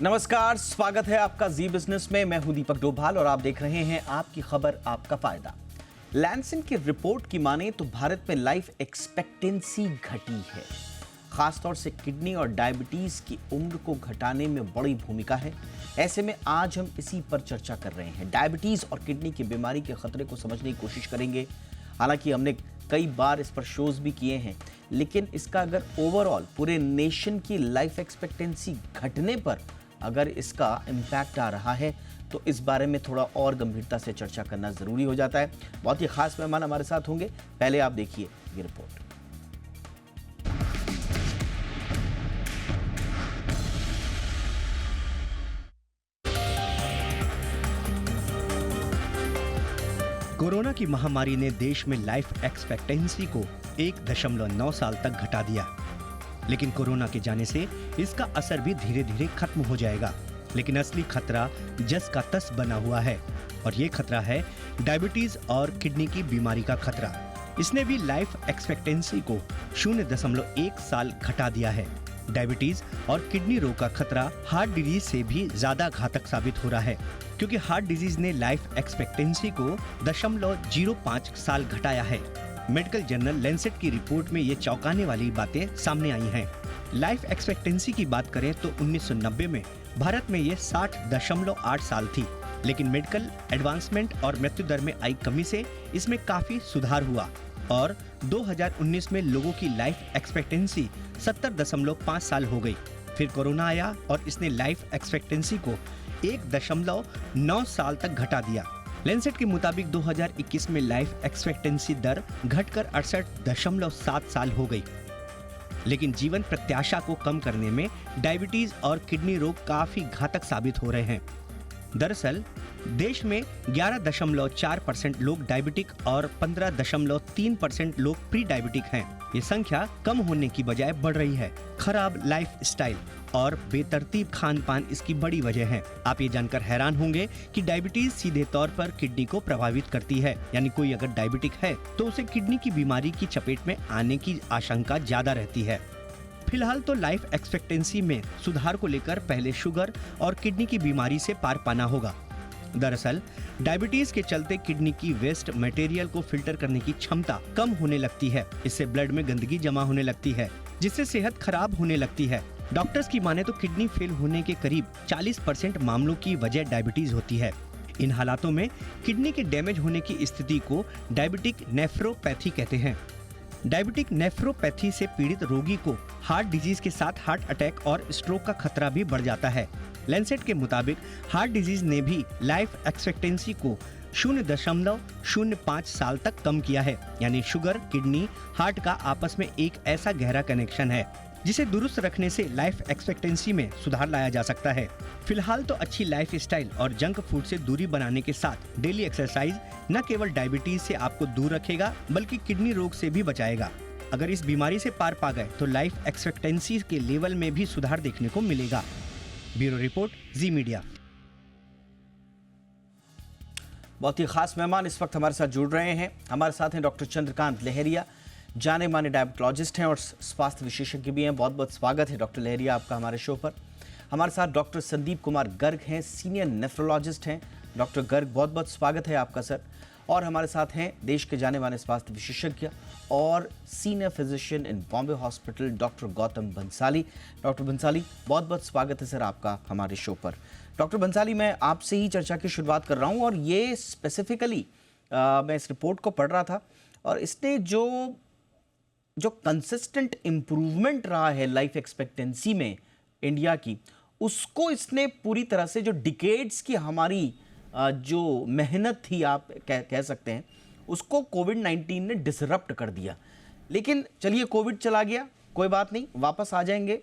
नमस्कार, स्वागत है आपका जी बिजनेस में। मैं हूं दीपक डोभाल और आप देख रहे हैं आपकी खबर आपका फायदा। लैंसेट की रिपोर्ट की माने तो भारत में लाइफ एक्सपेक्टेंसी घटी है। खासतौर से किडनी और डायबिटीज की उम्र को घटाने में बड़ी भूमिका है। ऐसे में आज हम इसी पर चर्चा कर रहे हैं। डायबिटीज और किडनी की बीमारी के खतरे को समझने की कोशिश करेंगे। हालांकि हमने कई बार इस पर शोज भी किए हैं, लेकिन इसका अगर ओवरऑल पूरे नेशन की लाइफ एक्सपेक्टेंसी घटने पर अगर इसका इम्पैक्ट आ रहा है तो इस बारे में थोड़ा और गंभीरता से चर्चा करना जरूरी हो जाता है। बहुत ही खास मेहमान हमारे साथ होंगे। पहले आप देखिए ये रिपोर्ट। कोरोना की महामारी ने देश में लाइफ एक्सपेक्टेंसी को 1.9 साल तक घटा दिया। लेकिन कोरोना के जाने से इसका असर भी धीरे धीरे खत्म हो जाएगा। लेकिन असली खतरा जस का तस बना हुआ है और ये खतरा है डायबिटीज और किडनी की बीमारी का खतरा। इसने भी लाइफ एक्सपेक्टेंसी को 0.1 साल घटा दिया है। डायबिटीज और किडनी रोग का खतरा हार्ट डिजीज से भी ज्यादा घातक साबित हो रहा है, क्योंकि हार्ट डिजीज ने लाइफ एक्सपेक्टेंसी को 0.05 साल घटाया है। मेडिकल जर्नल लैंसेट की रिपोर्ट में ये चौंकाने वाली बातें सामने आई हैं। लाइफ एक्सपेक्टेंसी की बात करें तो 1990 में भारत में ये 60.8 साल थी, लेकिन मेडिकल एडवांसमेंट और मृत्यु दर में आई कमी से इसमें काफी सुधार हुआ और 2019 में लोगों की लाइफ एक्सपेक्टेंसी 70.5 साल हो गई। फिर कोरोना आया और इसने लाइफ एक्सपेक्टेंसी को 1.9 साल तक घटा दिया। लैंसेट के मुताबिक 2021 में लाइफ एक्सपेक्टेंसी दर घटकर 68.7 साल हो गई। लेकिन जीवन प्रत्याशा को कम करने में डायबिटीज और किडनी रोग काफी घातक साबित हो रहे हैं। दरअसल देश में 11.4% लोग डायबिटिक और 15.3% लोग प्री डायबिटिक हैं। ये संख्या कम होने की बजाय बढ़ रही है। खराब लाइफ स्टाइल और बेतरतीब खान पान इसकी बड़ी वजह है। आप ये जानकर हैरान होंगे कि डायबिटीज सीधे तौर पर किडनी को प्रभावित करती है। यानी कोई अगर डायबिटिक है तो उसे किडनी की बीमारी की चपेट में आने की आशंका ज्यादा रहती है। फिलहाल तो लाइफ एक्सपेक्टेंसी में सुधार को लेकर पहले शुगर और किडनी की बीमारी से पार पाना होगा। दरअसल डायबिटीज के चलते किडनी की वेस्ट मटेरियल को फिल्टर करने की क्षमता कम होने लगती है। इससे ब्लड में गंदगी जमा होने लगती है, जिससे सेहत खराब होने लगती है। डॉक्टर्स की माने तो किडनी फेल होने के करीब 40% मामलों की वजह डायबिटीज होती है। इन हालातों में किडनी के डैमेज होने की स्थिति को डायबिटिक नेफ्रोपैथी कहते हैं। डायबिटिक नेफ्रोपैथी से पीड़ित रोगी को हार्ट डिजीज के साथ हार्ट अटैक और स्ट्रोक का खतरा भी बढ़ जाता है। लैंसेट के मुताबिक हार्ट डिजीज ने भी लाइफ एक्सपेक्टेंसी को 0.05 साल तक कम किया है। यानी शुगर, किडनी, हार्ट का आपस में एक ऐसा गहरा कनेक्शन है जिसे दुरुस्त रखने से लाइफ एक्सपेक्टेंसी में सुधार लाया जा सकता है। फिलहाल तो अच्छी लाइफ स्टाइल और जंक फूड से दूरी बनाने के साथ डेली एक्सरसाइज न केवल डायबिटीज से आपको दूर रखेगा बल्कि किडनी रोग से भी बचाएगा। अगर इस बीमारी से पार पा गए तो लाइफ एक्सपेक्टेंसी के लेवल में भी सुधार देखने को मिलेगा। ब्यूरो रिपोर्ट, जी मीडिया। बहुत ही खास मेहमान इस वक्त हमारे साथ जुड़ रहे हैं। हमारे साथ हैं डॉक्टर चंद्रकांत लहरिया, जाने माने डायबिटोलॉजिस्ट हैं और स्वास्थ्य विशेषज्ञ भी हैं। बहुत बहुत स्वागत है डॉक्टर लहरिया आपका हमारे शो पर। हमारे साथ डॉक्टर संदीप कुमार गर्ग हैं, सीनियर नेफ्रोलॉजिस्ट हैं। डॉक्टर गर्ग, बहुत बहुत स्वागत है आपका सर। और हमारे साथ हैं देश के जाने माने स्वास्थ्य विशेषज्ञ और senior physician in Bombay hospital doctor Gautam Bansali. Doctor Bansali, बहुत बहुत स्वागत है सर आपका हमारे शो पर। डॉक्टर बंसाली, मैं आपसे ही चर्चा की शुरुआत कर रहा हूँ और ये स्पेसिफिकली मैं इस रिपोर्ट को पढ़ रहा था और इसने जो कंसिस्टेंट इम्प्रूवमेंट रहा है लाइफ एक्सपेक्टेंसी में इंडिया की, उसको इसने पूरी तरह से जो डिकेड्स की हमारी जो मेहनत थी आप कह सकते हैं, उसको कोविड-19 ने डिसरप्ट कर दिया। लेकिन चलिए कोविड चला गया, कोई बात नहीं, वापस आ जाएंगे।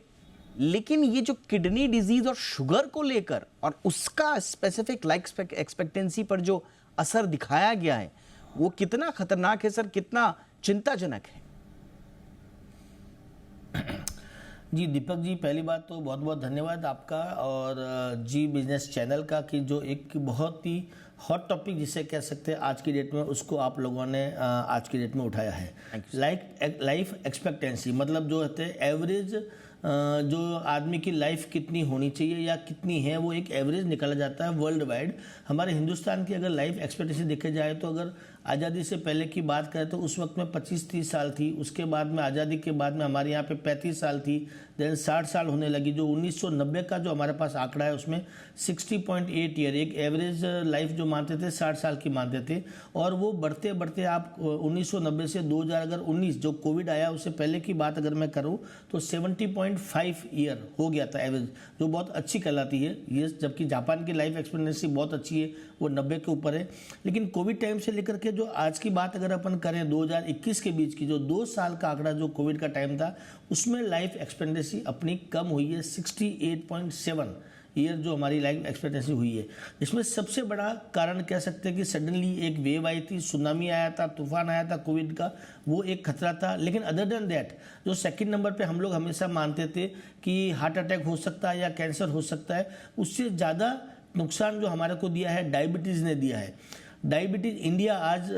लेकिन ये जो किडनी डिजीज और शुगर को लेकर और उसका स्पेसिफिक लाइफ एक्सपेक्टेंसी पर जो असर दिखाया गया है, वो कितना खतरनाक है सर, कितना चिंताजनक है? जी दीपक जी, पहली बात तो बहुत बहुत धन्यवाद आपका और जी बिजनेस चैनल का कि जो एक बहुत ही हॉट टॉपिक जिसे कह सकते हैं आज की डेट में, उसको आप लोगों ने आज की डेट में उठाया है। लाइफ एक्सपेक्टेंसी मतलब जो होते हैं एवरेज जो आदमी की लाइफ कितनी होनी चाहिए या कितनी है, वो एक एवरेज निकाला जाता है वर्ल्ड वाइड। हमारे हिंदुस्तान की अगर लाइफ एक्सपेक्टेंसी देखी जाए तो अगर आज़ादी से पहले की बात करें तो उस वक्त में 25-30 साल थी। उसके बाद में आज़ादी के बाद में हमारे यहाँ पे 35 साल थी, देन 60 साल होने लगी। जो 1990 का जो हमारे पास आंकड़ा है उसमें 60.8 ईयर एक एवरेज लाइफ जो मानते थे 60 साल की मानते थे। और वो बढ़ते बढ़ते आप 1990 से 2019 जो कोविड आया उससे पहले की बात अगर मैं करूँ तो 70.5 ईयर हो गया था एवरेज, जो बहुत अच्छी कहलाती है ये। जबकि जापान की लाइफ एक्सपेक्टेंसी बहुत अच्छी है, वो 90 के ऊपर है। लेकिन कोविड टाइम से लेकर के जो आज की बात अगर अपन करें 2021 के बीच की जो 2 साल का आंकड़ा जो कोविड का टाइम था, उसमें लाइफ एक्सपेक्टेंसी अपनी कम हुई है 68.7 ईयर जो हमारी लाइफ एक्सपेक्टेंसी हुई है। इसमें सबसे बड़ा कारण कह सकते हैं कि सडनली एक वेव आई थी, सुनामी आया था, तूफान आया था कोविड का, वो एक खतरा था। लेकिन अदर देन दैट जो सेकंड नंबर पे हम लोग हमेशा मानते थे कि हार्ट अटैक हो सकता है या कैंसर हो सकता है, उससे ज़्यादा नुकसान जो हमारे को दिया है डायबिटीज़ ने दिया है। डायबिटीज़ इंडिया आज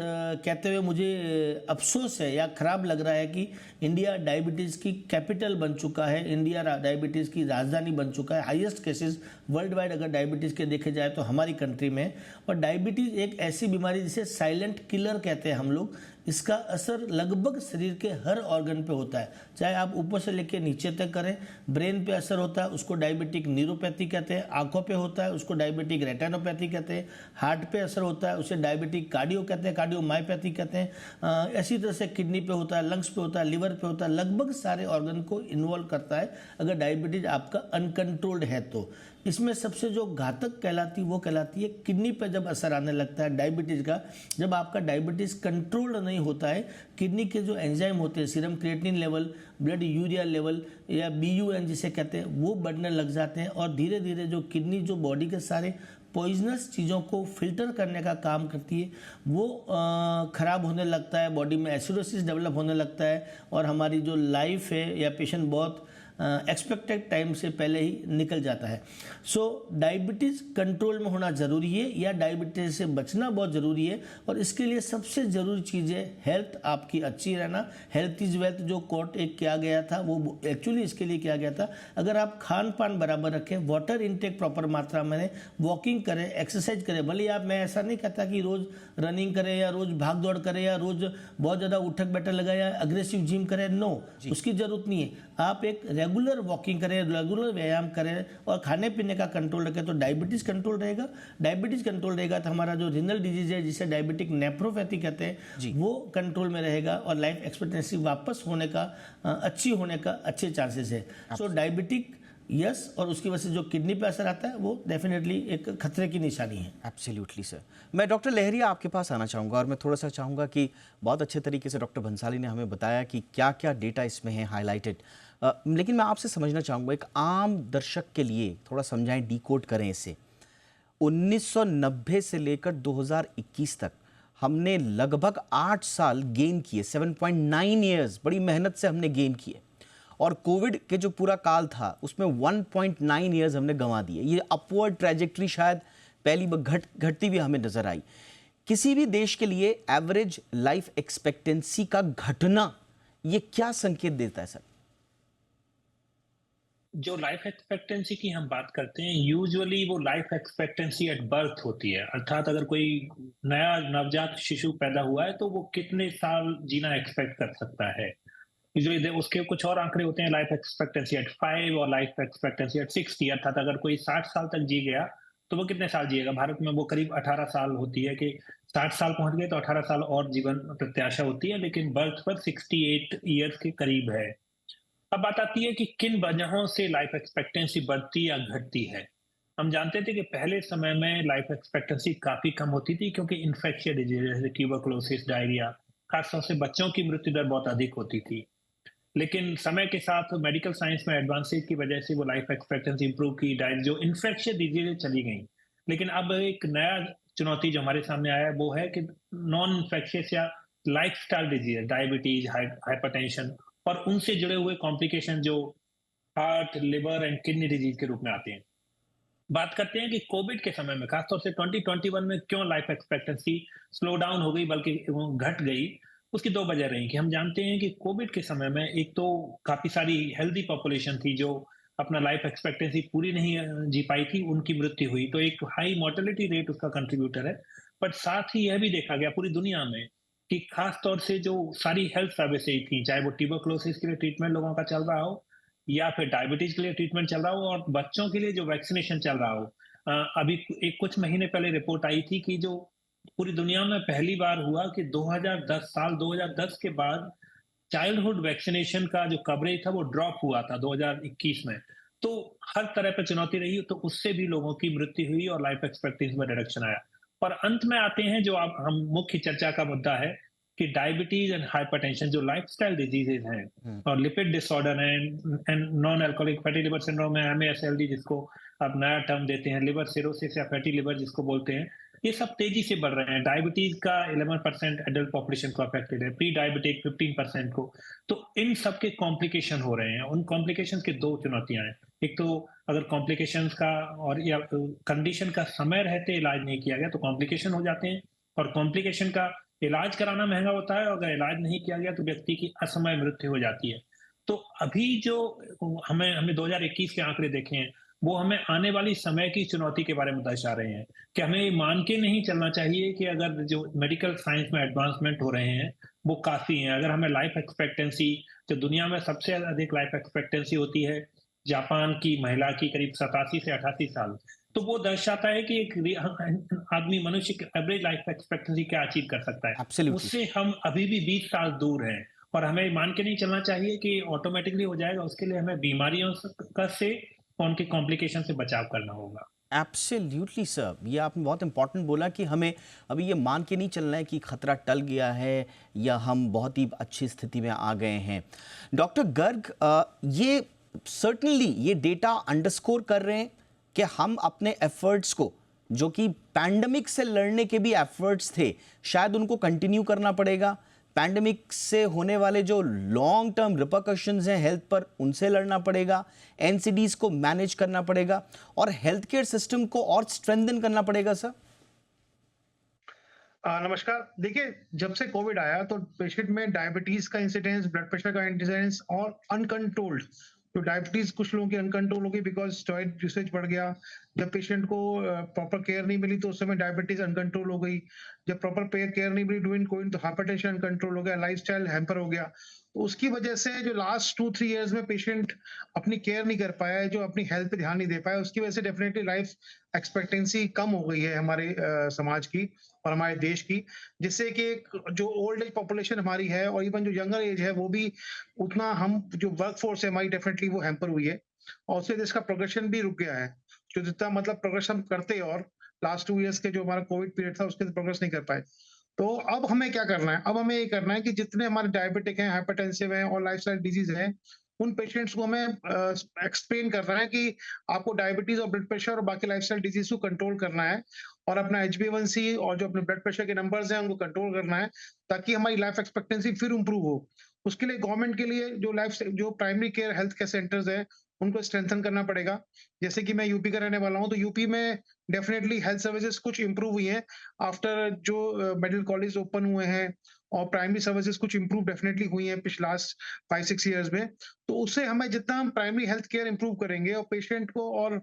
कहते हुए मुझे अफसोस है या ख़राब लग रहा है कि इंडिया डायबिटीज़ की कैपिटल बन चुका है, इंडिया डायबिटीज़ की राजधानी बन चुका है। हाईएस्ट केसेस वर्ल्ड वाइड अगर डायबिटीज़ के देखे जाए तो हमारी कंट्री में। और डायबिटीज़ एक ऐसी बीमारी जिसे साइलेंट किलर कहते हैं हम लोग। इसका असर लगभग शरीर के हर ऑर्गन पे होता है, चाहे आप ऊपर से लेकर नीचे तक करें। ब्रेन पे असर होता है, उसको डायबिटिक न्यूरोपैथी कहते हैं। आंखों पे होता है, उसको डायबिटिक रेटिनोपैथी कहते हैं। हार्ट पे असर होता है, उसे डायबिटिक कार्डियो कहते हैं, कार्डियोमायोपैथी कहते हैं। इसी तरह से किडनी पे होता है, लंग्स पे होता है, लिवर पे होता है। लगभग सारे ऑर्गन को इन्वॉल्व करता है अगर डायबिटीज आपका अनकंट्रोल्ड है तो। इसमें सबसे जो घातक कहलाती वो कहलाती है किडनी पे जब असर आने लगता है डायबिटीज़ का। जब आपका डायबिटीज़ कंट्रोल नहीं होता है, किडनी के जो एंजाइम होते हैं, serum creatinine level, blood urea level या BUN जिसे कहते हैं, वो बढ़ने लग जाते हैं। और धीरे धीरे जो किडनी जो बॉडी के सारे पॉइजनस चीज़ों को फिल्टर करने का काम करती है, वो ख़राब होने लगता है, बॉडी में एसिडोसिस डेवलप होने लगता है। और हमारी जो लाइफ है या पेशेंट बहुत एक्सपेक्टेड टाइम से पहले ही निकल जाता है। सो डायबिटीज़ कंट्रोल में होना ज़रूरी है या डायबिटीज़ से बचना बहुत ज़रूरी है। और इसके लिए सबसे ज़रूरी चीज़ है हेल्थ आपकी अच्छी रहना। हेल्थ इज़ वेल्थ जो कोट एक किया गया था, वो एक्चुअली इसके लिए किया गया था। अगर आप खान पान बराबर रखें, वाटर इनटेक प्रॉपर मात्रा में, वॉकिंग करें, एक्सरसाइज करें। भले आप, मैं ऐसा नहीं कहता कि रोज़ रनिंग करें या रोज़ भाग दौड़ करें या रोज़ बहुत ज़्यादा उठक बैठक लगाए या अग्रेसिव जिम करें, नो, उसकी ज़रूरत नहीं है। आप एक रेगुलर वॉकिंग करें, रेगुलर व्यायाम करें और खाने पीने का कंट्रोल रखें तो डायबिटीज़ कंट्रोल रहेगा। डायबिटीज़ कंट्रोल रहेगा तो हमारा जो रिनल डिजीज है जिसे डायबिटिक नेफ्रोपैथी कहते हैं, वो कंट्रोल में रहेगा और लाइफ एक्सपेक्टेंसी वापस होने का, अच्छी होने का अच्छे चांसेस है। सो डायबिटिक यस, और उसकी वजह से जो किडनी पे असर आता है वो डेफिनेटली एक खतरे की निशानी है। Absolutely sir. मैं डॉक्टर लहरिया आपके पास आना चाहूँगा और मैं थोड़ा सा चाहूँगा कि बहुत अच्छे तरीके से डॉक्टर भंसाली ने हमें बताया कि क्या क्या डेटा इसमें है हाईलाइटेड। लेकिन मैं आपसे समझना चाहूँगा, एक आम दर्शक के लिए थोड़ा समझाएं, डिकोड करें इसे। 1990 से लेकर 2021 तक हमने लगभग 8 साल गेन किए, 7.9 ईयर्स बड़ी मेहनत से हमने गेन किए। और कोविड के जो पूरा काल था उसमें 1.9 ईयर्स हमने गंवा दिए। ये अपवर्ड ट्रैजेक्टरी शायद पहली बार घटती हुई हमें नजर आई। किसी भी देश के लिए एवरेज लाइफ एक्सपेक्टेंसी का घटना ये क्या संकेत देता है सर? जो लाइफ एक्सपेक्टेंसी की हम बात करते हैं, यूजुअली वो लाइफ एक्सपेक्टेंसी एट बर्थ होती है। अर्थात अगर कोई नया नवजात शिशु पैदा हुआ है तो वो कितने साल जीना एक्सपेक्ट कर सकता है। यूजुअली उसके कुछ और आंकड़े होते हैं, लाइफ एक्सपेक्टेंसी एट 5 और लाइफ एक्सपेक्टेंसी एट 60। अर्थात अगर कोई 60 साल तक जी गया तो वो कितने साल जिएगा। भारत में वो करीब 18 साल होती है कि 60 साल पहुंच गए तो 18 साल और जीवन प्रत्याशा होती है, लेकिन बर्थ पर 68 ईयर्स के करीब है। अब बात आती है कि किन वजहों से लाइफ एक्सपेक्टेंसी बढ़ती या घटती है। हम जानते थे कि पहले समय में लाइफ एक्सपेक्टेंसी काफी कम होती थी क्योंकि इन्फेक्शियस डिजीज जैसे ट्यूबरकुलोसिस, डायरिया, खासतौर से बच्चों की मृत्यु दर बहुत अधिक होती थी। लेकिन समय के साथ मेडिकल साइंस में एडवांसेज की वजह से वो लाइफ एक्सपेक्टेंसी इंप्रूव की, जो इन्फेक्शियस डिजीज चली गई। लेकिन अब एक नया चुनौती जो हमारे सामने आया है वो है कि नॉन इन्फेक्शियस या लाइफस्टाइल डिजीज, डायबिटीज, हाइपरटेंशन और उनसे जुड़े हुए कॉम्प्लिकेशन जो heart, liver and kidney disease के रूप में आते हैं। बात करते हैं कि कोविड के समय में खासतौर से 2021 में क्यों लाइफ एक्सपेक्टेंसी स्लो डाउन हो गई बल्कि घट गई। उसकी 2 वजह रही कि हम जानते हैं कि कोविड के समय में एक तो काफ़ी सारी हेल्दी पॉपुलेशन थी जो अपना लाइफ एक्सपेक्टेंसी पूरी नहीं जी पाई थी, उनकी मृत्यु हुई। तो एक हाई मोर्टेलिटी रेट उसका कंट्रीब्यूटर है। बट साथ ही यह भी देखा गया पूरी दुनिया में कि खास तौर से जो सारी हेल्थ सर्विसेज थी, चाहे वो ट्यूबरकुलोसिस के लिए ट्रीटमेंट लोगों का चल रहा हो या फिर डायबिटीज के लिए ट्रीटमेंट चल रहा हो और बच्चों के लिए जो वैक्सीनेशन चल रहा हो। अभी एक कुछ महीने पहले रिपोर्ट आई थी कि जो पूरी दुनिया में पहली बार हुआ कि 2010 के बाद चाइल्डहुड वैक्सीनेशन का जो कवरेज था वो ड्रॉप हुआ था 2021 में। तो हर तरह पे चुनौती रही, तो उससे भी लोगों की मृत्यु हुई और लाइफ एक्सपेक्टेंसी में रिडक्शन आया। और अंत में आते हैं जो अब हम मुख्य चर्चा का मुद्दा है कि डायबिटीज एंड हाइपरटेंशन जो लाइफस्टाइल डिजीजेज हैं और लिपिड डिसऑर्डर हैं and non alcoholic fatty liver syndrome है, एमएएसएलडी जिसको अब नया टर्म देते हैं, लिवर सिरोसिस या फैटी लिवर जिसको बोलते हैं, ये सब तेजी से बढ़ रहे हैं। डायबिटीज का 11% एडल्ट पॉपुलेशन को अफेक्टेड है, प्री डायबिटिक 15% को। तो इन सब के कॉम्प्लिकेशन हो रहे हैं। उन कॉम्प्लिकेशन के 2 चुनौतियां हैं। एक तो अगर कॉम्प्लिकेशंस का और या कंडीशन का समय रहते इलाज नहीं किया गया तो कॉम्प्लिकेशन हो जाते हैं, और कॉम्प्लिकेशन का इलाज कराना महंगा होता है, और अगर इलाज नहीं किया गया तो व्यक्ति की असमय मृत्यु हो जाती है। तो अभी जो हमने 2021 के आंकड़े देखे हैं वो हमें आने वाली समय की चुनौती के बारे में दर्शा रहे हैं कि हमें ये मान के नहीं चलना चाहिए कि अगर जो मेडिकल साइंस में एडवांसमेंट हो रहे हैं वो काफी हैं। अगर हमें लाइफ एक्सपेक्टेंसी, जो दुनिया में सबसे अधिक लाइफ एक्सपेक्टेंसी होती है जापान की महिला की करीब 87 से 88 साल, तो वो दर्शाता है कि एक आदमी मनुष्य की एवरेज लाइफ एक्सपेक्टेंसी क्या अचीव कर सकता है। एब्सोल्युटली। उससे हम अभी भी 20 साल दूर हैं, और हमें मान के नहीं चलना चाहिए कि ऑटोमेटिकली हो जाएगा। उसके लिए हमें बीमारियों से और उनके कॉम्प्लिकेशन से बचाव करना होगा। एब्सोल्युटली सर, ये आपने बहुत इंपॉर्टेंट बोला कि हमें अभी ये मान के नहीं चलना है कि खतरा टल गया है या हम बहुत ही अच्छी स्थिति में आ गए हैं। डॉक्टर गर्ग, ये सर्टनली ये डेटा अंडरस्कोर कर रहे हैं कि हम अपने एफर्ट्स को, जो कि पैंडमिक से लड़ने के भी एफर्ट्स थे, शायद उनको कंटिन्यू करना पड़ेगा। पैंडमिक से होने वाले जो लॉन्ग टर्म रिपरकशंस हैं हेल्थ पर, उनसे लड़ना पड़ेगा, एनसीडीज को मैनेज करना पड़ेगा और हेल्थ केयर सिस्टम को और स्ट्रेंथन करना पड़ेगा सर। नमस्कार। देखिए, जब से कोविड आया तो पेशेंट में डायबिटीज का इंसिडेंस, ब्लड प्रेशर का इंसिडेंस और अनकंट्रोल्ड, तो डायबिटीज कुछ लोगों की अनकंट्रोल हो गई बिकॉज स्टेरॉइड यूसेज बढ़ गया। जब पेशेंट को प्रॉपर केयर नहीं मिली तो उस समय डायबिटीज अनकंट्रोल हो गई। जब प्रॉपर केयर नहीं मिली ड्यूरिंग कोविड तो हाइपरटेंशन अनकंट्रोल हो गया, लाइफस्टाइल हैम्पर हो गया। तो उसकी वजह से जो लास्ट 2-3 इयर्स में पेशेंट अपनी केयर नहीं कर पाया है, जो अपनी हेल्थ पे ध्यान नहीं दे पाया, उसकी वजह से डेफिनेटली लाइफ एक्सपेक्टेंसी कम हो गई है हमारे समाज की और हमारे देश की, जिससे कि जो ओल्ड एज पॉपुलेशन हमारी है और इवन जो यंगर एज है वो भी उतना, हम जो वर्क फोर्स है हमारी डेफिनेटली वो हैम्पर हुई है और उससे देश का प्रोग्रेशन भी रुक गया है। जो जितना मतलब प्रोग्रेस हम करते और लास्ट 2 इयर्स के जो हमारा कोविड पीरियड था उसके प्रोग्रेस नहीं कर पाए। तो अब हमें क्या करना है? अब हमें ये करना है कि जितने हमारे डायबिटिक हैं, हाइपरटेंसिव हैं और लाइफस्टाइल डिजीज हैं, उन पेशेंट्स को हमें एक्सप्लेन करना है कि आपको डायबिटीज और ब्लड प्रेशर और बाकी लाइफस्टाइल डिजीज को कंट्रोल करना है और अपना HbA1c और जो अपने ब्लड प्रेशर के नंबर्स हैं उनको कंट्रोल करना है ताकि हमारी लाइफ एक्सपेक्टेंसी फिर इंप्रूव हो। उसके लिए गवर्नमेंट के लिए जो primary care health care centres हैं उनको स्ट्रेंथन करना पड़ेगा। जैसे कि मैं यूपी का रहने वाला हूँ, तो यूपी में डेफिनेटली हेल्थ सर्विसेज कुछ इंप्रूव हुई हैं आफ्टर जो मेडिकल कॉलेज ओपन हुए हैं और प्राइमरी सर्विसेज कुछ इंप्रूव डेफिनेटली हुई हैं पिछले लास्ट 5-6 इयर्स में। तो उससे हमें जितना हम प्राइमरी हेल्थ केयर इंप्रूव करेंगे और पेशेंट को और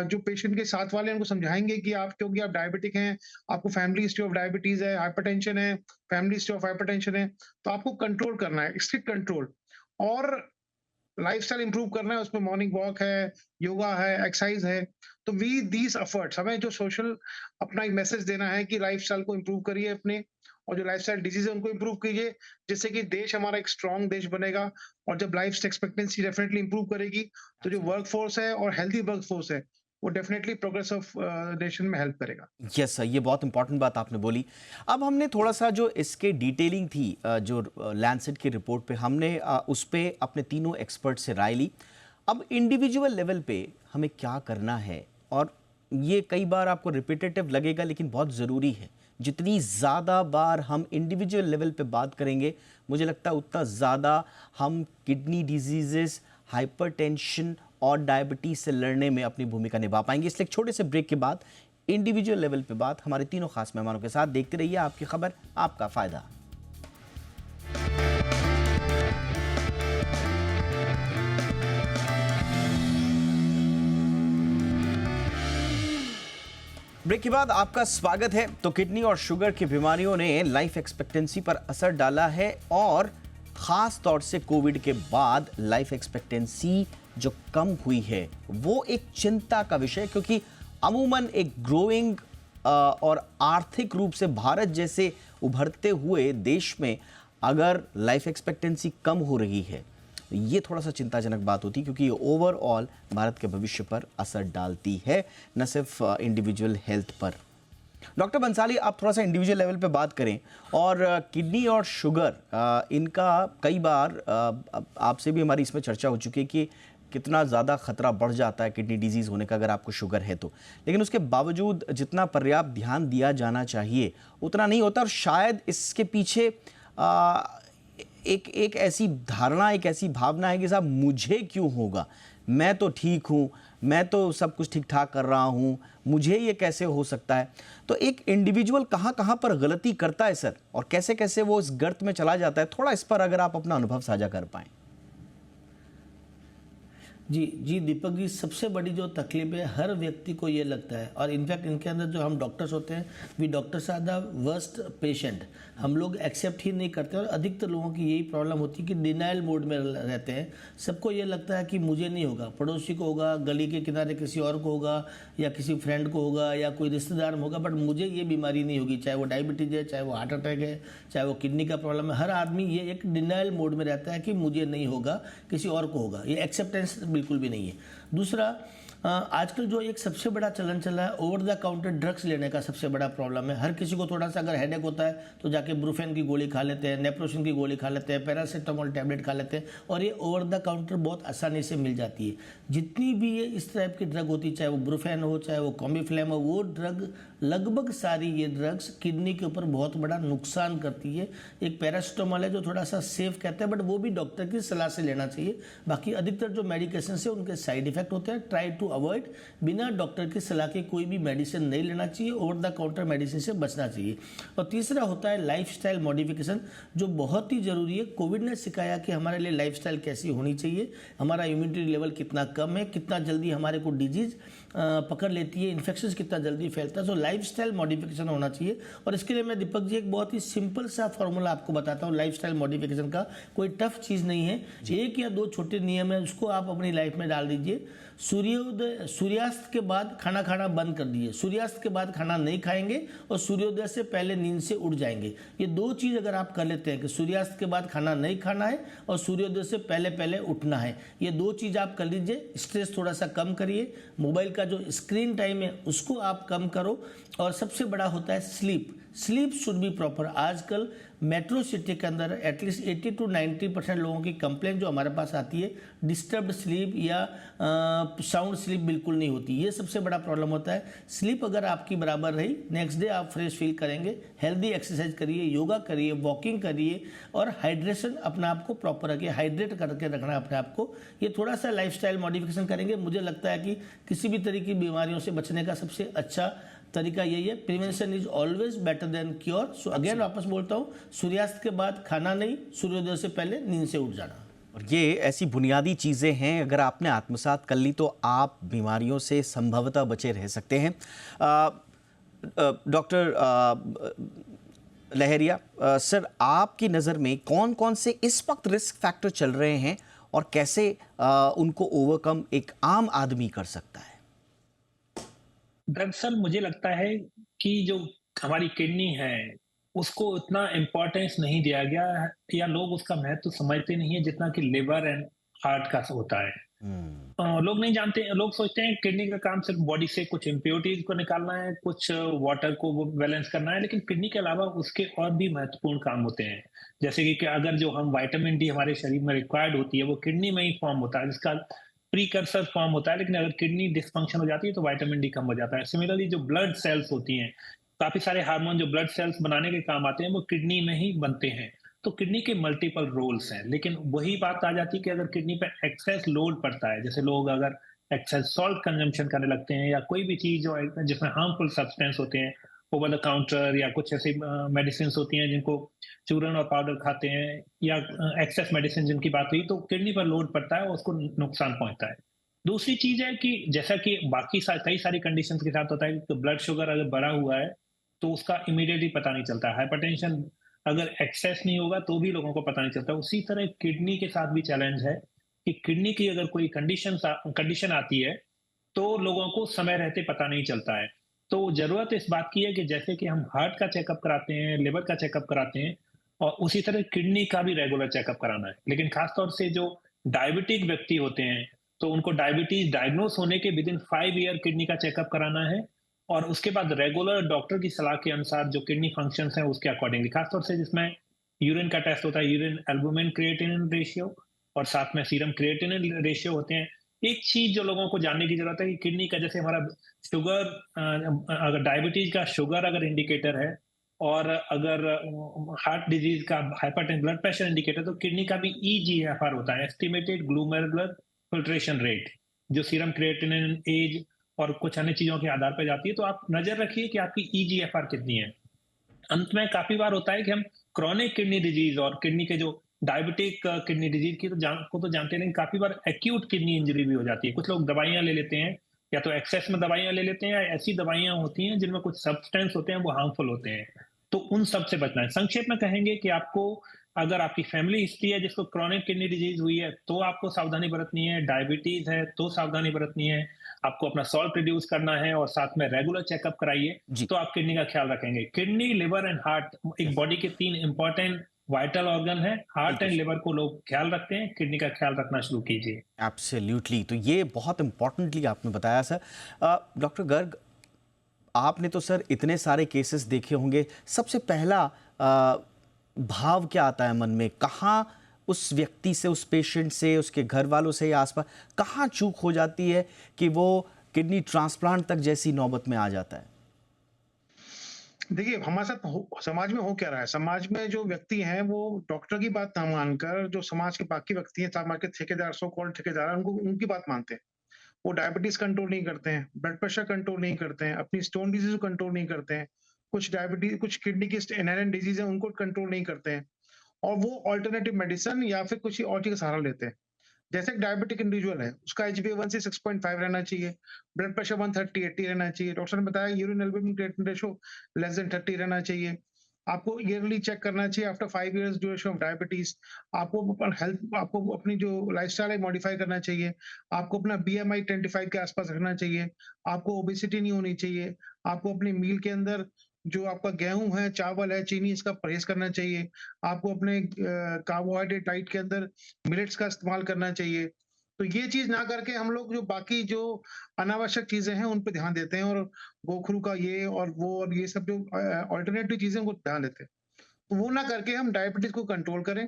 जो पेशेंट के साथ वाले उनको समझाएंगे कि आप, क्योंकि आप डायबिटिक हैं, आपको फैमिली हिस्ट्री ऑफ डायबिटीज है, हाइपरटेंशन है, फैमिली हिस्ट्री ऑफ हाइपरटेंशन है, तो आपको कंट्रोल करना है, स्ट्रिक्ट कंट्रोल, और लाइफस्टाइल इंप्रूव करना है। उसमें मॉर्निंग वॉक है, योगा है, एक्सरसाइज है। तो वी दीज एफर्ट्स, हमें जो सोशल अपना एक मैसेज देना है कि लाइफस्टाइल को इंप्रूव करिए अपने, और जो लाइफस्टाइल डिजीज है उनको इंप्रूव कीजिए, जिससे कि देश हमारा एक स्ट्रांग देश बनेगा। और जब लाइफ एक्सपेक्टेंसी डेफिनेटली इंप्रूव करेगी तो जो वर्क फोर्स है और हेल्दी वर्क फोर्स है वो डेफिनेटली प्रोग्रेस ऑफ नेशन में हेल्प करेगा। यस सर, ये बहुत इंपॉर्टेंट बात आपने बोली। अब हमने थोड़ा सा जो इसके डिटेलिंग थी, जो लैंसेट की रिपोर्ट पे हमने उस पे अपने तीनों एक्सपर्ट से राय ली। अब इंडिविजुअल लेवल पे हमें क्या करना है, और ये कई बार आपको रिपीटेटिव लगेगा लेकिन बहुत ज़रूरी है। जितनी ज़्यादा बार हम इंडिविजुअल लेवल पे बात करेंगे, मुझे लगता है उतना ज़्यादा हम किडनी डिजीज़ेस, हाइपरटेंशन और डायबिटीज से लड़ने में अपनी भूमिका निभा पाएंगे। इसलिए एक छोटे से ब्रेक के बाद इंडिविजुअल लेवल पे बात हमारे तीनों खास मेहमानों के साथ। देखते रहिए आपकी खबर, आपका फायदा। ब्रेक के बाद आपका स्वागत है। तो किडनी और शुगर की बीमारियों ने लाइफ एक्सपेक्टेंसी पर असर डाला है और खास तौर से कोविड के बाद लाइफ एक्सपेक्टेंसी जो कम हुई है वो एक चिंता का विषय, क्योंकि अमूमन एक ग्रोइंग और आर्थिक रूप से भारत जैसे उभरते हुए देश में अगर लाइफ एक्सपेक्टेंसी कम हो रही है ये थोड़ा सा चिंताजनक बात होती है, क्योंकि ये ओवरऑल भारत के भविष्य पर असर डालती है, न सिर्फ इंडिविजुअल हेल्थ पर। डॉक्टर बंसाली, आप थोड़ा सा इंडिविजुअल लेवल पे बात करें, और किडनी और शुगर इनका कई बार आपसे भी हमारी इसमें चर्चा हो चुकी है कि कितना ज़्यादा खतरा बढ़ जाता है किडनी डिजीज़ होने का अगर आपको शुगर है तो, लेकिन उसके बावजूद जितना पर्याप्त ध्यान दिया जाना चाहिए उतना नहीं होता। और शायद इसके पीछे एक ऐसी धारणा, एक ऐसी भावना है कि साहब मुझे क्यों होगा, मैं तो ठीक हूँ, मैं तो सब कुछ ठीक ठाक कर रहा हूँ, मुझे ये कैसे हो सकता है। तो एक इंडिविजुअल कहाँ कहाँ पर गलती करता है सर, और कैसे कैसे वो इस गर्त में चला जाता है, थोड़ा इस पर अगर आप अपना अनुभव साझा कर पाएं। जी दीपक जी, सबसे बड़ी जो तकलीफ है हर व्यक्ति को ये लगता है, और इनफैक्ट इनके अंदर जो हम डॉक्टर्स होते हैं, we doctors are the worst patient, हम लोग एक्सेप्ट ही नहीं करते। और अधिकतर लोगों की यही प्रॉब्लम होती है कि डिनाइल मोड में रहते हैं। सबको ये लगता है कि मुझे नहीं होगा, पड़ोसी को होगा, गली के किनारे किसी और को होगा, या किसी फ्रेंड को होगा, या कोई रिश्तेदार में होगा, बट मुझे ये बीमारी नहीं होगी, चाहे वो डायबिटीज है, चाहे वो हार्ट अटैक है, चाहे वो किडनी का प्रॉब्लम है। हर आदमी ये एक डिनाइल मोड में रहता है कि मुझे नहीं होगा, किसी और को होगा। ये एक्सेप्टेंस बिल्कुल भी नहीं है। दूसरा, आजकल जो एक सबसे बड़ा चलन चला है, ओवर द काउंटर ड्रग्स लेने का सबसे बड़ा प्रॉब्लम है। हर किसी को थोड़ा सा अगर हेडेक होता है तो जाके ब्रूफेन की गोली खा लेते हैं, नेप्रोसिन की गोली खा लेते हैं, पैरासीटामोल टैबलेट खा लेते हैं, और ये ओवर द काउंटर बहुत आसानी से मिल जाती है। जितनी भी ये इस टाइप की ड्रग होती है, चाहे वो ब्रूफेन हो, चाहे वो कॉम्बिफ्लेम हो, वो ड्रग लगभग सारी ये ड्रग्स किडनी के ऊपर बहुत बड़ा नुकसान करती है। एक पैरासीटामोल है जो थोड़ा सा सेफ कहते हैं, बट वो भी डॉक्टर की सलाह से लेना चाहिए। बाकी अधिकतर जो मेडिकेशन है उनके साइड इफेक्ट होते हैं। ट्राई टू अवॉइड, बिना डॉक्टर की सलाह के कोई भी मेडिसिन नहीं लेना चाहिए, ओवर द काउंटर मेडिसिन से बचना चाहिए। और तीसरा होता है लाइफस्टाइल मॉडिफिकेशन, जो बहुत ही जरूरी है। कोविड ने सिखाया कि हमारे लिए लाइफस्टाइल कैसी होनी चाहिए, हमारा इम्यूनिटी लेवल कितना कम है, कितना जल्दी हमारे को डिजीज पकड़ लेती है, इन्फेक्शन कितना जल्दी फैलता है। तो लाइफस्टाइल मॉडिफिकेशन होना चाहिए। और इसके लिए मैं दीपक जी एक बहुत ही सिंपल सा फॉर्मूला आपको बताता हूँ लाइफस्टाइल मॉडिफिकेशन का। कोई टफ चीज़ नहीं है, एक या दो छोटे नियम है, उसको आप अपनी लाइफ में डाल दीजिए। सूर्यास्त के बाद खाना खाना बंद कर दीजिए, सूर्यास्त के बाद खाना नहीं खाएंगे, और सूर्योदय से पहले नींद से उठ जाएंगे। ये दो चीज़ अगर आप कर लेते हैं कि सूर्यास्त के बाद खाना नहीं खाना है और सूर्योदय से पहले पहले उठना है, ये दो चीज़ आप कर लीजिए। स्ट्रेस थोड़ा सा कम करिए, मोबाइल का जो स्क्रीन टाइम है उसको आप कम करो, और सबसे बड़ा होता है स्लीप शुड बी प्रॉपर। आजकल मेट्रो सिटी के अंदर एटलीस्ट 80 to 90% लोगों की कंप्लेंट जो हमारे पास आती है, डिस्टर्ब्ड स्लीप या साउंड स्लीप बिल्कुल नहीं होती। ये सबसे बड़ा प्रॉब्लम होता है। स्लीप अगर आपकी बराबर रही, नेक्स्ट डे आप फ्रेश फील करेंगे। हेल्दी एक्सरसाइज करिए, योगा करिए, वॉकिंग करिए, और हाइड्रेशन अपने आप को प्रॉपर रखिए, हाइड्रेट करके रखना है अपने आप को। ये थोड़ा सा लाइफस्टाइल मॉडिफिकेशन करेंगे, मुझे लगता है कि किसी भी तरह की बीमारियों से बचने का सबसे अच्छा तरीका यही है। Prevention is always better than cure. So again वापस बोलता हूँ, सूर्यास्त के बाद खाना नहीं, सूर्योदय से पहले नींद से उठ जाना। और ये ऐसी बुनियादी चीज़ें हैं, अगर आपने आत्मसात कर ली तो आप बीमारियों से संभवतः बचे रह सकते हैं। डॉक्टर लहरिया सर, आपकी नज़र में कौन कौन से इस वक्त रिस्क फैक्टर चल रहे हैं और कैसे उनको ओवरकम एक आम आदमी कर सकता है? दरअसल मुझे लगता है कि जो हमारी किडनी है उसको उतना इम्पोर्टेंस नहीं दिया गया है, या लोग उसका महत्व समझते नहीं है जितना कि लिवर एंड हार्ट का होता है। लोग नहीं जानते, लोग सोचते हैं किडनी का काम सिर्फ बॉडी से कुछ इम्प्योरिटीज को निकालना है, कुछ वाटर को बैलेंस करना है, लेकिन किडनी के अलावा उसके और भी महत्वपूर्ण काम होते हैं। जैसे कि अगर जो हम विटामिन डी हमारे शरीर में रिक्वायर्ड होती है वो किडनी में ही फॉर्म होता है, जिसका प्रीकर्सर फॉर्म होता है, लेकिन अगर किडनी डिसफंक्शन हो जाती है तो विटामिन डी कम हो जाता है। सिमिलरली जो ब्लड सेल्स होती हैं, काफी सारे हार्मोन जो ब्लड सेल्स बनाने के काम आते हैं वो किडनी में ही बनते हैं। तो किडनी के मल्टीपल रोल्स हैं, लेकिन वही बात आ जाती है कि अगर किडनी पे एक्सेस लोड पड़ता है, जैसे लोग अगर एक्सेस सॉल्ट कंजम्पशन करने लगते हैं, या कोई भी चीज जो जिसमें हार्मफुल सब्सटेंस होते हैं, ओवर द काउंटर या कुछ ऐसी मेडिसिन होती हैं जिनको चूरन और पाउडर खाते हैं, या एक्सेस मेडिसिन जिनकी बात हुई, तो किडनी पर लोड पड़ता है और उसको नुकसान पहुंचता है। दूसरी चीज है कि जैसा कि बाकी कई सारी कंडीशंस के साथ होता है कि ब्लड शुगर अगर बढ़ा हुआ है तो उसका इमीडिएटली पता नहीं चलता। हाइपरटेंशन अगर एक्सेस नहीं होगा तो भी लोगों को पता नहीं चलता। उसी तरह किडनी के साथ भी चैलेंज है कि किडनी की अगर कोई कंडीशन आती है तो लोगों को समय रहते पता नहीं चलता है। तो ज़रूरत इस बात की है कि जैसे कि हम हार्ट का चेकअप कराते हैं, लिवर का चेकअप कराते हैं और उसी तरह किडनी का भी रेगुलर चेकअप कराना है। लेकिन खास तौर से जो डायबिटिक व्यक्ति होते हैं, तो उनको डायबिटीज़ डायग्नोस होने के विदिन 5 ईयर किडनी का चेकअप कराना है और उसके बाद रेगुलर डॉक्टर की सलाह के अनुसार जो किडनी फंक्शंस हैं उसके अकॉर्डिंगली, खास तौर से जिसमें यूरिन का टेस्ट होता है, यूरिन एल्बुमिन क्रिएटिनिन रेशियो और साथ में सीरम क्रिएटिनिन रेशियो होते हैं। एक चीज जो लोगों को जानने की जरूरत है कि किडनी का जैसे हमारा शुगर, अगर डायबिटीज का शुगर अगर इंडिकेटर है और अगर हार्ट डिजीज का हाइपरटेंशन ब्लड प्रेशर इंडिकेटर, तो किडनी का भी ईजीएफआर होता है, एस्टिमेटेड ग्लोमेरुलर फिल्ट्रेशन रेट, जो सीरम क्रिएटिनिन, एज और कुछ अन्य चीजों के आधार पर जाती है। तो आप नजर रखिए कि आपकी ईजीएफआर कितनी है। अंत में काफी बार होता है कि हम क्रॉनिक किडनी डिजीज और किडनी के जो डायबिटिक किडनी डिजीज की तो जानते हैं, लेकिन काफी बार एक्यूट किडनी इंजरी भी हो जाती है। कुछ लोग दवाइयां ले लेते हैं, या तो एक्सेस में दवाइयां ले लेते हैं या ऐसी दवाइयां होती हैं जिनमें कुछ सब्सटेंस होते हैं वो हार्मफुल होते हैं। तो उन सब से बचना है। संक्षेप में कहेंगे कि आपको, अगर आपकी फैमिली हिस्ट्री है जिसको क्रॉनिक किडनी डिजीज हुई है तो आपको सावधानी बरतनी है, डायबिटीज है तो सावधानी बरतनी है, आपको अपना सॉल्ट रिड्यूस करना है और साथ में रेगुलर चेकअप कराइए, जी। तो आप किडनी का ख्याल रखेंगे। किडनी, लिवर एंड हार्ट एक बॉडी के 3 इंपॉर्टेंट वाइटल ऑर्गन है। हार्ट एंड लिवर को लोग ख्याल रखते हैं, किडनी का ख्याल रखना शुरू कीजिए। एब्सोल्युटली, तो ये बहुत इंपॉर्टेंटली आपने बताया सर। डॉक्टर गर्ग, आपने तो सर इतने सारे केसेस देखे होंगे, सबसे पहला भाव क्या आता है मन में? कहाँ उस व्यक्ति से, उस पेशेंट से, उसके घर वालों से या आसपास कहाँ चूक हो जाती है कि वो किडनी ट्रांसप्लांट तक जैसी नौबत में आ जाता है? देखिए, हमारे साथ समाज में हो क्या रहा है? समाज में जो व्यक्ति हैं वो डॉक्टर की बात ना मानकर जो समाज के बाकी व्यक्ति हैं, समाज के ठेकेदार, सो कॉल्ड ठेकेदार हैं, उनको उनकी बात मानते हैं। वो डायबिटीज कंट्रोल नहीं करते हैं, ब्लड प्रेशर कंट्रोल नहीं करते हैं, अपनी स्टोन डिजीज को कंट्रोल नहीं करते हैं, कुछ किडनी की इनहेरेंट डिजीज है उनको कंट्रोल नहीं करते हैं, और वो ऑल्टरनेटिव मेडिसिन या फिर कुछ और चीज का सहारा लेते हैं। जैसे एक डायबिटिक इंडिविजुअल है, उसका HbA1c 6.5 रहना चाहिए, ब्लड प्रेशर 130/80 रहना चाहिए, डॉक्टर ने बताया urine albumin creatinine ratio less than 30 रहना चाहिए। आपको ईयरली चेक करना चाहिए after 5 years duration of diabetes. आपको अपनी जो लाइफस्टाइल है मॉडिफाई करना चाहिए। आपको अपना BMI 25 के आसपास रखना चाहिए। आपको ओबेसिटी नहीं होनी चाहिए। आपको अपनी मील के अंदर जो आपका गेहूं है, चावल है, चीनी, इसका परहेज करना चाहिए। आपको अपने कार्बोहाइड्रेट डाइट के अंदर मिलेट्स का इस्तेमाल करना चाहिए। तो ये चीज ना करके हम लोग जो बाकी जो अनावश्यक चीजें हैं उन पे ध्यान देते हैं, और गोखरू का ये और वो और ये सब जो अल्टरनेटिव चीजें उनको ध्यान देते हैं। तो वो ना करके हम डायबिटीज को कंट्रोल करें।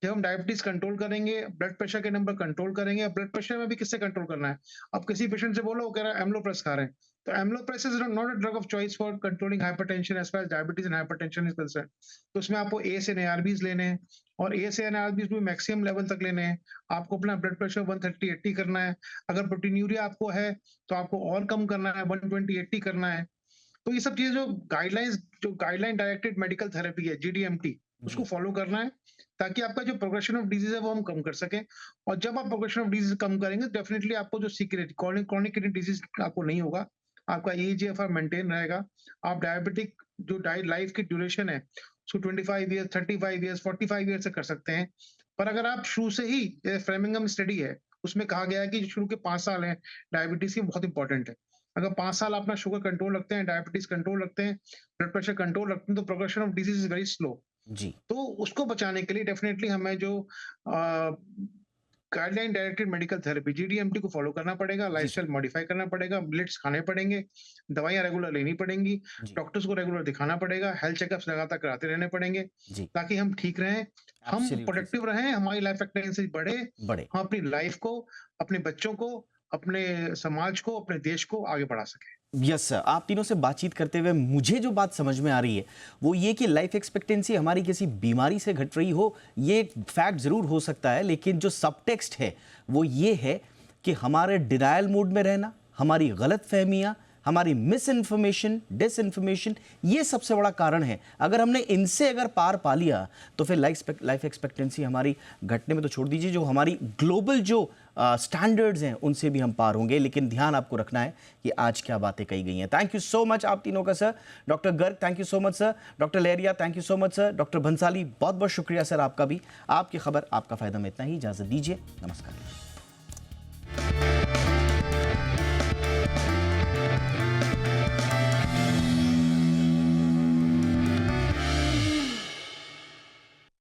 जब हम डायबिटीज कंट्रोल करेंगे, ब्लड प्रेशर के नंबर कंट्रोल करेंगे। ब्लड प्रेशर में भी किससे कंट्रोल करना है? अब किसी पेशेंट से बोलो, वो कह रहा है एम्लोप्रेस खा रहे हैं, तो Amlopres is not a drug of choice for controlling hypertension as far as diabetes and hypertension is concern. तो उसमें आपको एस एंड ARBs लेने हैं, और एस एंड ARBs भी मैक्सिमम लेवल तक लेने हैं। आपको अपना ब्लड प्रेशर 130/80 करना है। अगर प्रोटीनूरिया आपको है तो आपको और कम करना है, 120/80 करना है। तो ये सब चीजें जो गाइडलाइन डायरेक्टेड मेडिकल थेरेपी है, GDMT, उसको फॉलो करना है, ताकि आपका जो प्रोग्रेशन ऑफ डिजीज है वो हम कम कर सकें। और जब आप प्रोग्रेशन ऑफ डिजीज कम करेंगे, डेफिनेटली आपको जो क्रॉनिक किडनी डिजीज आपको नहीं होगा, आपका EGFR मेंटेन रहेगा। आप डायबिटिक जो लाइफ की ड्यूरेशन है उसको 25 ईयर्स, 35 ईयर्स, 45 ईयर्स से कर सकते हैं। पर अगर आप शुरू से ही, फ्रेमिंगम स्टडी है उसमें कहा गया है कि शुरू के 5 साल हैं डायबिटीज के बहुत इंपॉर्टेंट है। अगर 5 साल अपना शुगर कंट्रोल रखते हैं, डायबिटीज कंट्रोल रखते हैं, ब्लड प्रेशर कंट्रोल रखते हैं, तो progression of disease is very slow. जी। तो उसको बचाने के लिए डेफिनेटली हमें जो guideline directed medical therapy GDMT को फॉलो करना पड़ेगा, लाइफस्टाइल मॉडिफाई करना पड़ेगा, मिलेट्स खाने पड़ेंगे, दवाइयां रेगुलर लेनी पड़ेंगी, जी। डॉक्टर्स को रेगुलर दिखाना पड़ेगा, हेल्थ चेकअप्स लगातार कराते रहने पड़ेंगे, जी। ताकि हम ठीक रहें, हम Absolutely, प्रोडक्टिव रहें, हमारी लाइफ एक्सपेक्टेंसी बढ़े, बड़े। हम अपनी लाइफ को, अपने बच्चों को, अपने समाज को, अपने देश को आगे बढ़ा सकें। यस सर, आप तीनों से बातचीत करते हुए मुझे जो बात समझ में आ रही है वो ये कि लाइफ एक्सपेक्टेंसी हमारी किसी बीमारी से घट रही हो, ये एक फैक्ट ज़रूर हो सकता है, लेकिन जो सबटेक्स्ट है वो ये है कि हमारे डिनायल मूड में रहना, हमारी गलत फहमियाँ, हमारी मिस इन्फॉर्मेशन, डिसइन्फॉर्मेशन, ये सबसे बड़ा कारण है। अगर हमने इनसे अगर पार पा लिया तो फिर लाइफ एक्सपेक्टेंसी हमारी घटने में तो छोड़ दीजिए, जो हमारी ग्लोबल जो स्टैंडर्ड्स हैं उनसे भी हम पार होंगे। लेकिन ध्यान आपको रखना है कि आज क्या बातें कही गई हैं। थैंक यू सो मच आप तीनों का sir. Doctor Garg thank you so much sir. Doctor Lahariya thank you so much sir. Doctor Bhansali बहुत बहुत शुक्रिया सर आपका भी। आपकी खबर आपका फ़ायदा में इतना ही, इजाज़त दीजिए, नमस्कार।